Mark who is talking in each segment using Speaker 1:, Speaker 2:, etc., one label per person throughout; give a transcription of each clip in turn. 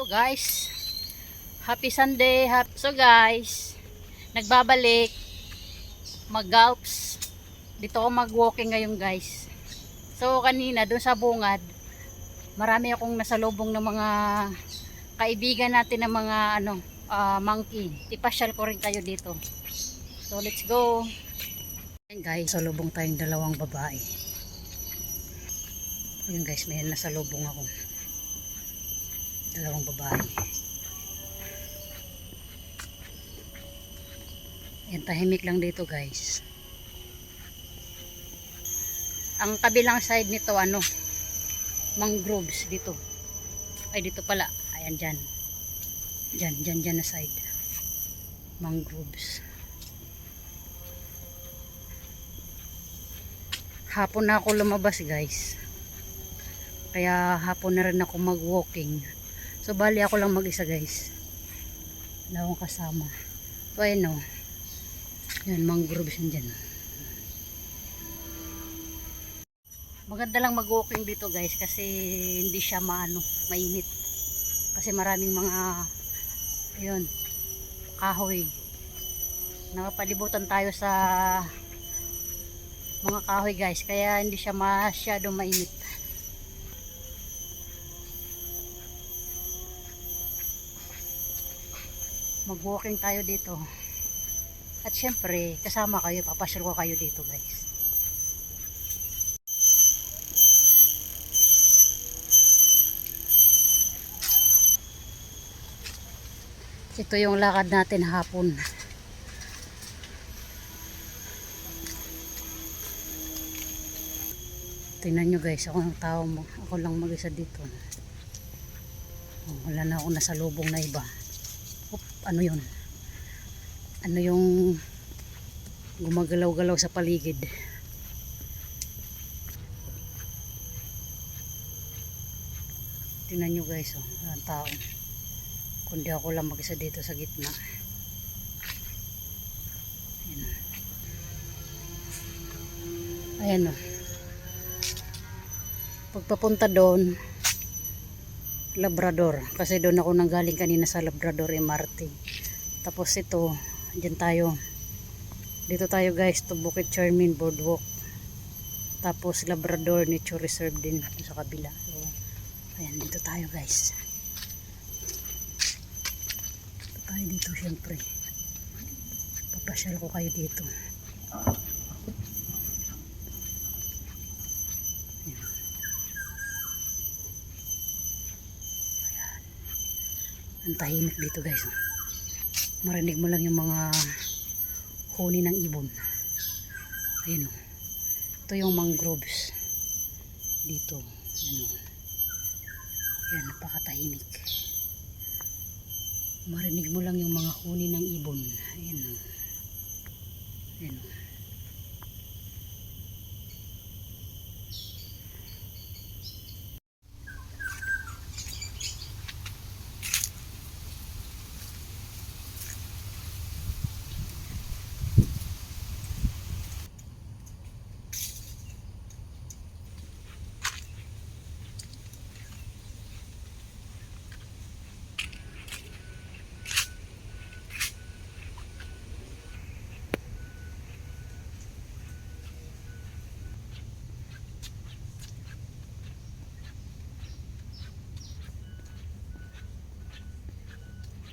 Speaker 1: So guys, happy Sunday. So guys, nagbabalik mag-galps. Dito ako mag-walking ngayon guys. So kanina doon sa bungad, marami akong nasalubong ng mga kaibigan natin ng mga monkey. Ipasyal ko rin kayo dito. So let's go. Ayan guys, salubong tayong dalawang babae. Ayun guys, may nasalubong ako. Dalawang babae. Ayan, tahimik lang dito guys. Ang kabilang side nito mangroves dito. Ay dito pala. Ayan dyan. Dyan na side. Mangroves. Hapon na ako lumabas guys. Kaya hapon na rin ako mag-walking. So bali ako lang mag-isa guys. Wala akong kasama. So ayun o. Yan, mangroves yan dyan. Maganda lang mag-walking dito guys kasi hindi siya mainit. Kasi maraming mga kahoy. Napapalibutan tayo sa mga kahoy guys, kaya hindi siya masyadong mainit. Mag-walking tayo dito. At syempre, kasama kayo, papasyal ko kayo dito guys. Ito yung lakad natin hapon. Tingnan nyo guys, ako ng tao mo. Ako lang mag-isa dito. Wala na ako nasalubong na iba. Ano yun? Ano yung gumagalaw-galaw sa paligid? Tingnan nyo guys, walang tao. Kundi ako lang mag-isa dito sa gitna. Ayan o. Pagpapunta doon, Labrador. Kasi doon ako nanggaling kanina sa Labrador MRT. Tapos ito, dyan tayo. Dito tayo guys, to Bukit Charmin Boardwalk. Tapos Labrador Nature Reserve din sa kabila. So, ayan, dito tayo guys. Dito tayo dito syempre. Papasyal ko kayo dito. Ang tahimik dito guys. Marinig mo lang yung mga huni ng ibon. Ayan o. Ito yung mangroves dito. Ayan o. Ayan, napakatahimik. Marinig mo lang yung mga huni ng ibon. Ayan o. Ayan o.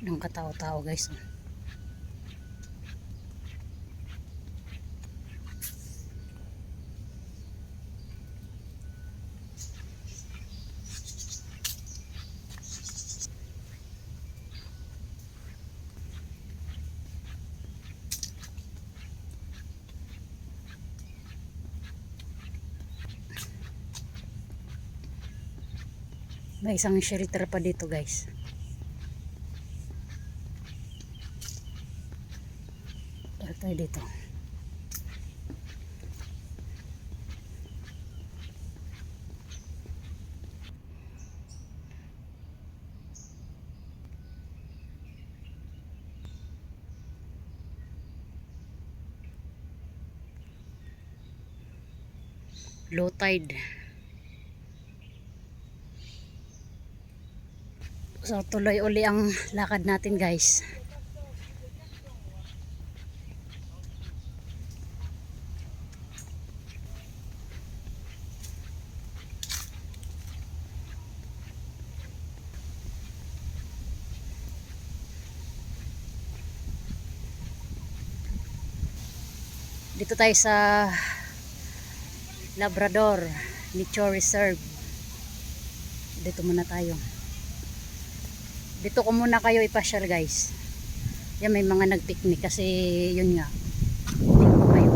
Speaker 1: Ng katao-tao guys. May isang shelter pa dito guys. Tayo dito. Low tide. So tuloy uli ang lakad natin guys. Dito tayo sa Labrador Nature Reserve. Dito muna tayo. Dito ko muna kayo ipasyal guys. Yan, may mga nagpiknik kasi yun nga. Tingnan ko kayo.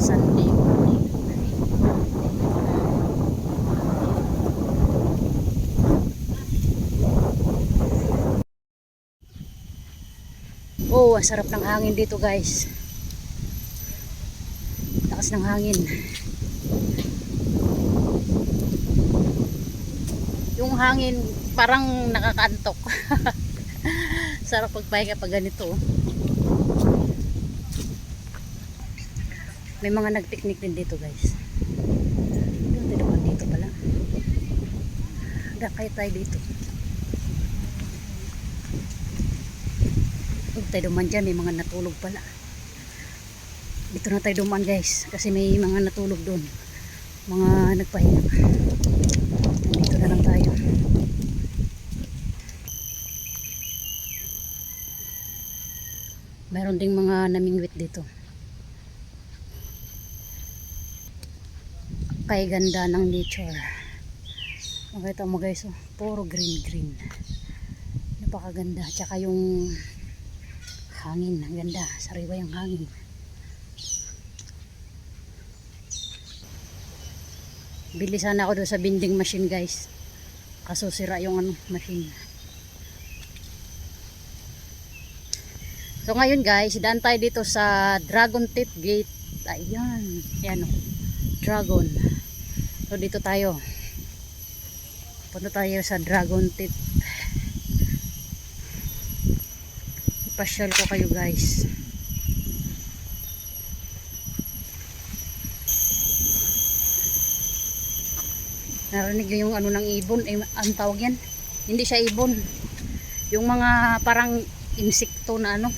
Speaker 1: Sunday morning. Oh, ang sarap ng hangin dito guys. Lakas ng hangin. Yung hangin parang nakakaantok. Sarap pagpahinga pag ganito. May mga nagpiknik din dito guys. Dito naman dito pala. Hanggang kayo tayo dito. Huwag tayo duman dyan, may mga natulog pala. Dito na tayo duman guys, kasi may mga natulog doon, mga nagpahinga. Dito na lang tayo. Mayroon ding mga namingwit dito. Kay ganda ng nature. Makita mo guys, oh, puro green green. Napakaganda. Tsaka yung hangin, ang ganda, sariwa yung hangin. Bili sana ako doon sa vending machine guys, kaso sira yung machine. So ngayon guys, daan tayo dito sa Dragon Tip Gate. Ayan, yan o, Dragon. So dito tayo, punta tayo sa Dragon Tip. Ipasyal ko kayo guys. Narinig yung ano ng ibon, ang tawag yan, hindi siya ibon, yung mga parang insekto na ano.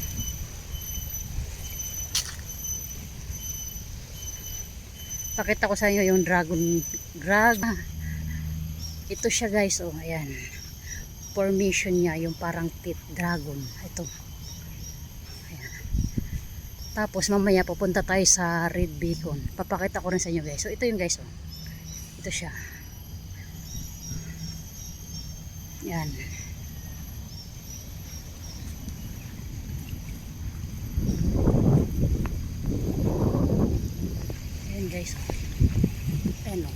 Speaker 1: Pakita ko sa inyo yung dragon. Ito siya guys, oh, ayan, formation niya yung parang tit dragon. Ito, ayan. Tapos mamaya pupunta tayo sa Red Beacon, papakita ko rin sa inyo guys. So ito yung guys, oh, ito siya. Yan. Ayan guys. Ayan o.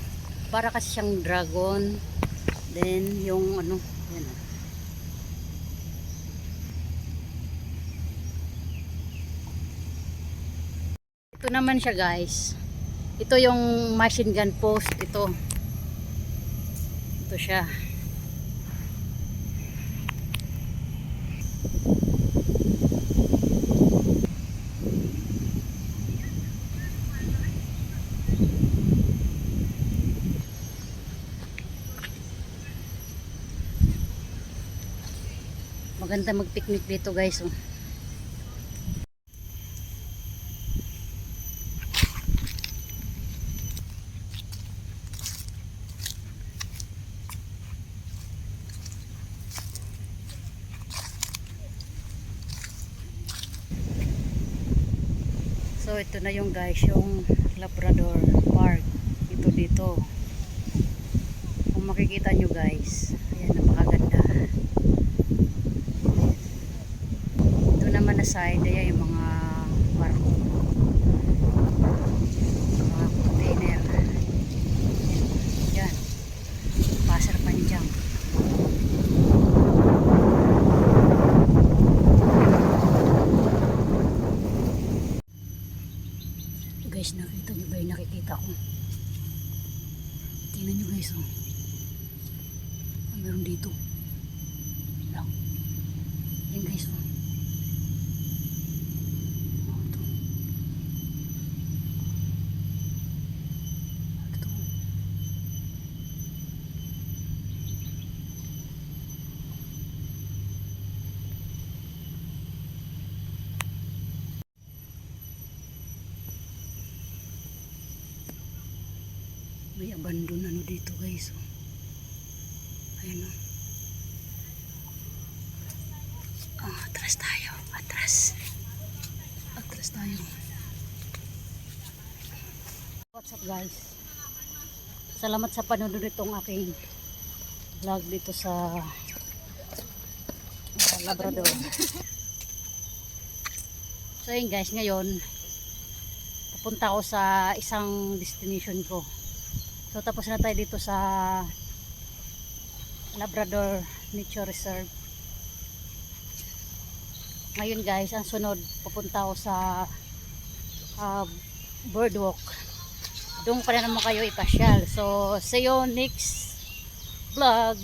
Speaker 1: Para kasi siyang dragon. Then yung ano. Ayan o. Ito naman siya guys. Ito yung machine gun post. Ito. Ito siya. Maganda mag-picnic dito guys, oh. So ito na yung guys, yung Labrador Park. Ito dito. Kung makikita nyo guys, ayan, napakaganda. Na side, ayan yung mga barko, mga container. Yan, Pasir Panjang. Guys, nakita nyo ba yung nakikita ko? Tingnan nyo guys, oh. Ay, meron dito lang. Yan guys, oh. May abandon ano dito guys. Oh. Ayan o. Atras tayo. Atras. Atras tayo. What's up guys? Salamat sa panonood itong aking vlog dito sa Labrador. So yun guys, ngayon pupunta ako sa isang destination ko. So tapos na tayo dito sa Labrador Nature Reserve. Ngayon guys, ang sunod pupunta ako sa Birdwalk. Doon pa na naman kayo ipasyal. So see you next vlog.